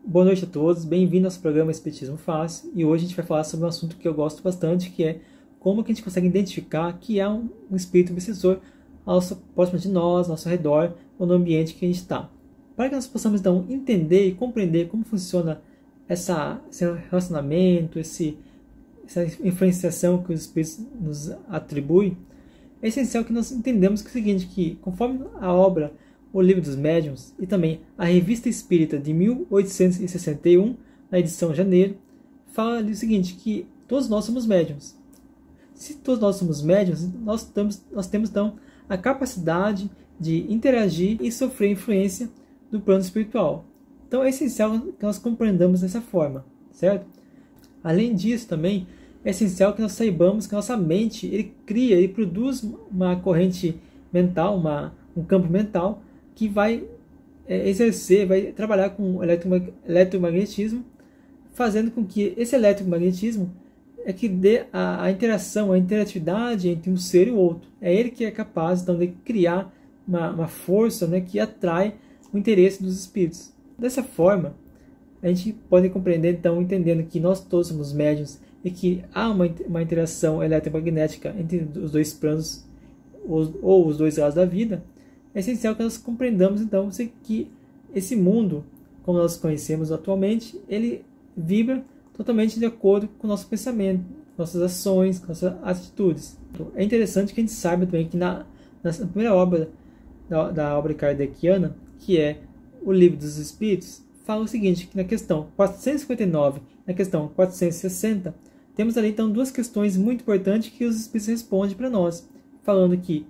Boa noite a todos, bem-vindos ao programa Espiritismo Fácil, e hoje a gente vai falar sobre um assunto que eu gosto bastante, que é como que a gente consegue identificar que há um espírito obsessor próximo de nós, ao nosso redor, ou no ambiente que a gente está. Para que nós possamos então entender e compreender como funciona esse relacionamento, essa influenciação que os espíritos nos atribuem, é essencial que nós entendamos que é o seguinte, que conforme a obra O Livro dos Médiuns e também a Revista Espírita de 1861, na edição janeiro, fala ali o seguinte, que todos nós somos médiuns. Se todos nós somos médiuns, nós temos então a capacidade de interagir e sofrer influência do plano espiritual. Então é essencial que nós compreendamos dessa forma, certo? Além disso também, é essencial que nós saibamos que a nossa mente ele produz uma corrente mental, um campo mental, que vai vai trabalhar com eletromagnetismo, fazendo com que esse eletromagnetismo que dê a interação, a interatividade entre um ser e o outro. É ele que é capaz então, de criar uma força, né, que atrai o interesse dos espíritos. Dessa forma, a gente pode compreender, então, entendendo que nós todos somos médiuns e que há uma interação eletromagnética entre os dois planos ou os dois lados da vida, é essencial que nós compreendamos, então, que esse mundo, como nós conhecemos atualmente, ele vibra totalmente de acordo com o nosso pensamento, nossas ações, nossas atitudes. É interessante que a gente saiba também que na primeira obra da obra kardeciana, que é O Livro dos Espíritos, fala o seguinte, que na questão 459 e na questão 460, temos ali então duas questões muito importantes que os espíritos respondem para nós, falando que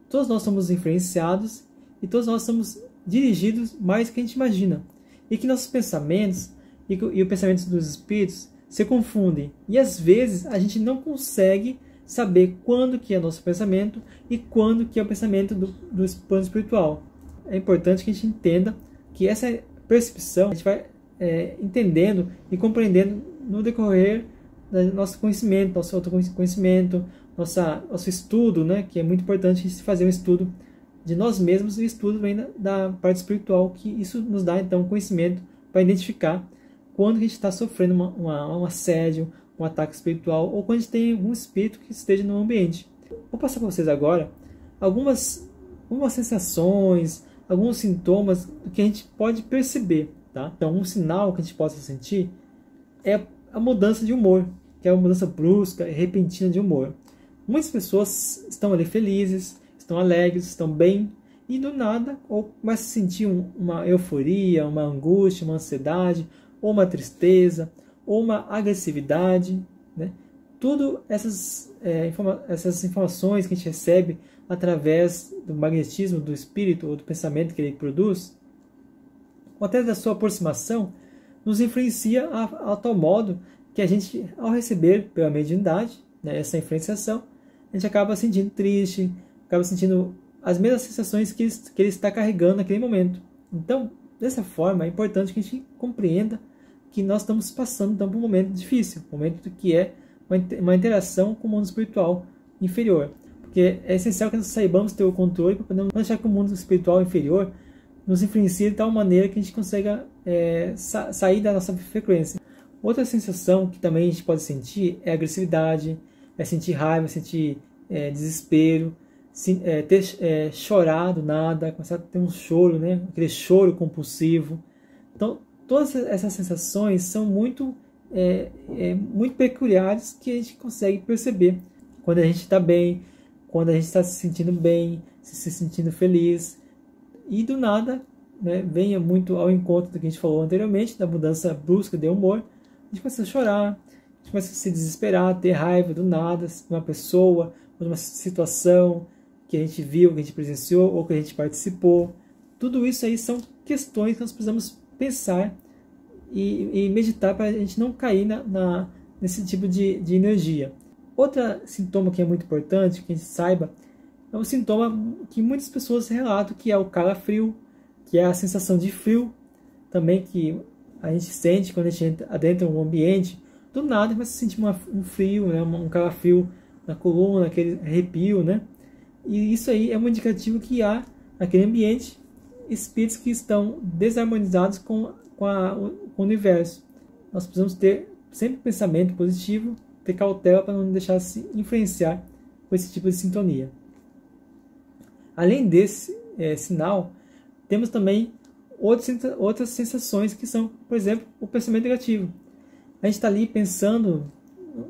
todos nós somos influenciados e todos nós somos dirigidos mais do que a gente imagina, e que nossos pensamentos e os pensamentos dos espíritos se confundem, e às vezes a gente não consegue saber quando que é nosso pensamento e quando que é o pensamento do plano espiritual. É importante que a gente entenda que essa percepção a gente vai entendendo e compreendendo no decorrer do nosso conhecimento, nosso autoconhecimento, nosso estudo, né, que é muito importante a gente fazer um estudo de nós mesmos, e o estudo vem da parte espiritual, que isso nos dá então conhecimento para identificar quando a gente está sofrendo um assédio, um ataque espiritual, ou quando a gente tem algum espírito que esteja no ambiente. Vou passar para vocês agora algumas sensações, alguns sintomas que a gente pode perceber. Tá? Então, um sinal que a gente possa sentir é a mudança de humor, que é uma mudança brusca e repentina de humor. Muitas pessoas estão ali felizes, estão alegres, estão bem, e do nada ou começa a sentir uma euforia, uma angústia, uma ansiedade, ou uma tristeza, ou uma agressividade, né? Tudo essas informações que a gente recebe através do magnetismo do espírito ou do pensamento que ele produz, ou até da sua aproximação, nos influencia a tal modo que a gente, ao receber pela mediunidade, né, essa influenciação, a gente acaba sentindo triste, acaba sentindo as mesmas sensações que ele está carregando naquele momento. Então, dessa forma, é importante que a gente compreenda que nós estamos passando então, por um momento difícil, um momento que é uma interação com o mundo espiritual inferior. Porque é essencial que nós saibamos ter o controle para não deixar que o mundo espiritual inferior nos influencie de tal maneira que a gente consiga sair da nossa frequência. Outra sensação que também a gente pode sentir é agressividade, é sentir raiva, sentir desespero, ter chorar do nada, começar a ter um choro, né? Aquele choro compulsivo. Então, todas essas sensações são muito peculiares que a gente consegue perceber quando a gente está bem, quando a gente está se sentindo bem, se sentindo feliz. E do nada, né, venha muito ao encontro do que a gente falou anteriormente, da mudança brusca de humor, a gente começa a chorar, a gente começa a se desesperar, ter raiva do nada de uma pessoa, ou de uma situação que a gente viu, que a gente presenciou, ou que a gente participou. Tudo isso aí são questões que nós precisamos pensar e meditar para a gente não cair nesse tipo de energia. Outro sintoma que é muito importante que a gente saiba é um sintoma que muitas pessoas relatam, que é o calafrio, que é a sensação de frio também que a gente sente quando a gente adentra um ambiente. Do nada começa a sentir um frio, né? Um calafrio na coluna, aquele arrepio, né? E isso aí é um indicativo que há naquele ambiente espíritos que estão desarmonizados com com o universo. Nós precisamos ter sempre pensamento positivo, ter cautela para não deixar se influenciar por esse tipo de sintonia. Além desse sinal, temos também outras sensações que são, por exemplo, o pensamento negativo. A gente está ali pensando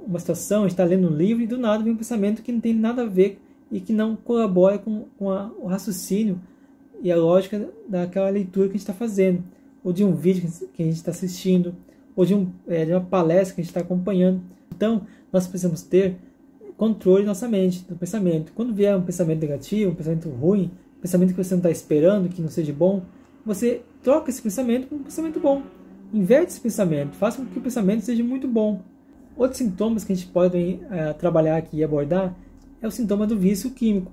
uma situação, a gente está lendo um livro e do nada vem um pensamento que não tem nada a ver e que não colabora com o raciocínio e a lógica daquela leitura que a gente está fazendo, ou de um vídeo que a gente está assistindo, ou de uma palestra que a gente está acompanhando. Então, nós precisamos ter controle da nossa mente, do pensamento. Quando vier um pensamento negativo, um pensamento ruim, um pensamento que você não está esperando, que não seja bom, você troca esse pensamento por um pensamento bom. Inverte esse pensamento, faça com que o pensamento seja muito bom. Outros sintomas que a gente pode trabalhar aqui e abordar é o sintoma do vício químico.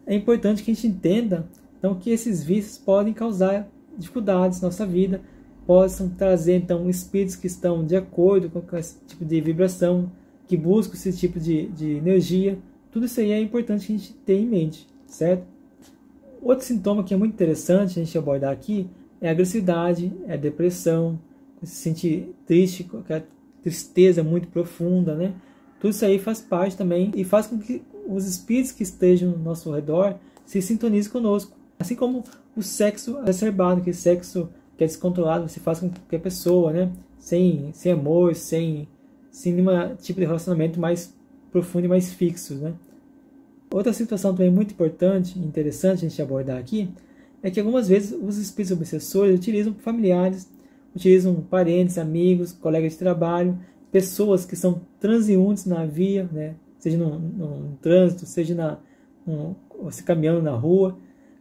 É importante que a gente entenda então, que esses vícios podem causar dificuldades na nossa vida, possam trazer então espíritos que estão de acordo com esse tipo de vibração, que buscam esse tipo de energia. Tudo isso aí é importante que a gente tenha em mente, certo? Outro sintoma que é muito interessante a gente abordar aqui é a agressividade, é a depressão, se sentir triste, com aquela tristeza muito profunda, né? Tudo isso aí faz parte também e faz com que os espíritos que estejam ao nosso redor se sintonizem conosco. Assim como o sexo exacerbado, aquele sexo que é descontrolado, você faz com qualquer pessoa, né? Sem amor, sem nenhum tipo de relacionamento mais profundo e mais fixo, né? Outra situação também muito importante e interessante a gente abordar aqui é que algumas vezes os espíritos obsessores utilizam familiares, utilizam parentes, amigos, colegas de trabalho, pessoas que são transeuntes na via, né? Seja no trânsito, seja você caminhando na rua,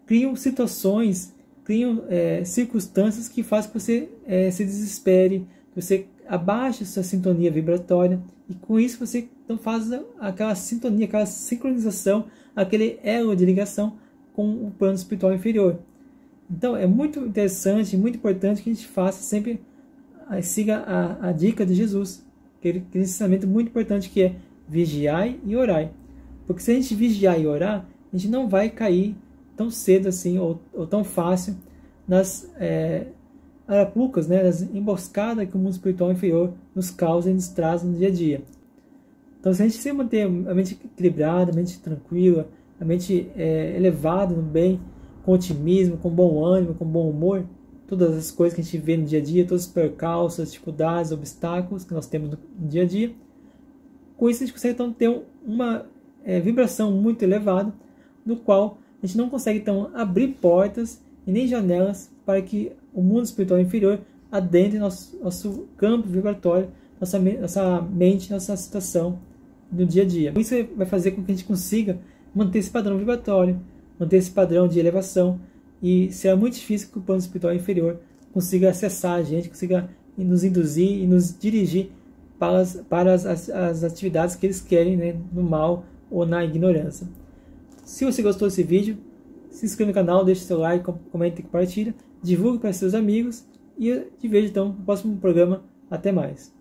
criam situações, criam circunstâncias que fazem que você se desespere, que você abaixe a sua sintonia vibratória e com isso você então faz aquela sintonia, aquela sincronização, aquele elo de ligação com o plano espiritual inferior. Então é muito interessante, muito importante que a gente faça sempre, siga a dica de Jesus, aquele ensinamento muito importante que é vigiai e orai. Porque se a gente vigiar e orar, a gente não vai cair tão cedo assim, ou tão fácil, nas arapucas, né, nas emboscadas que o mundo espiritual inferior nos causa e nos traz no dia a dia. Então, se a gente se manter a mente equilibrada, a mente tranquila, a mente elevada no bem, com otimismo, com bom ânimo, com bom humor, todas as coisas que a gente vê no dia a dia, todos os percalços, as dificuldades, obstáculos que nós temos no dia a dia, com isso a gente consegue então ter uma vibração muito elevada, no qual a gente não consegue então abrir portas e nem janelas para que o mundo espiritual inferior adentre nosso campo vibratório, nossa mente, nossa situação no dia a dia. Isso vai fazer com que a gente consiga manter esse padrão vibratório, manter esse padrão de elevação, e será muito difícil que o plano espiritual inferior consiga acessar a gente, consiga nos induzir e nos dirigir para as atividades que eles querem, né, no mal ou na ignorância. Se você gostou desse vídeo, se inscreva no canal, deixe seu like, comente e compartilha, divulgue para seus amigos e eu te vejo então no próximo programa. Até mais!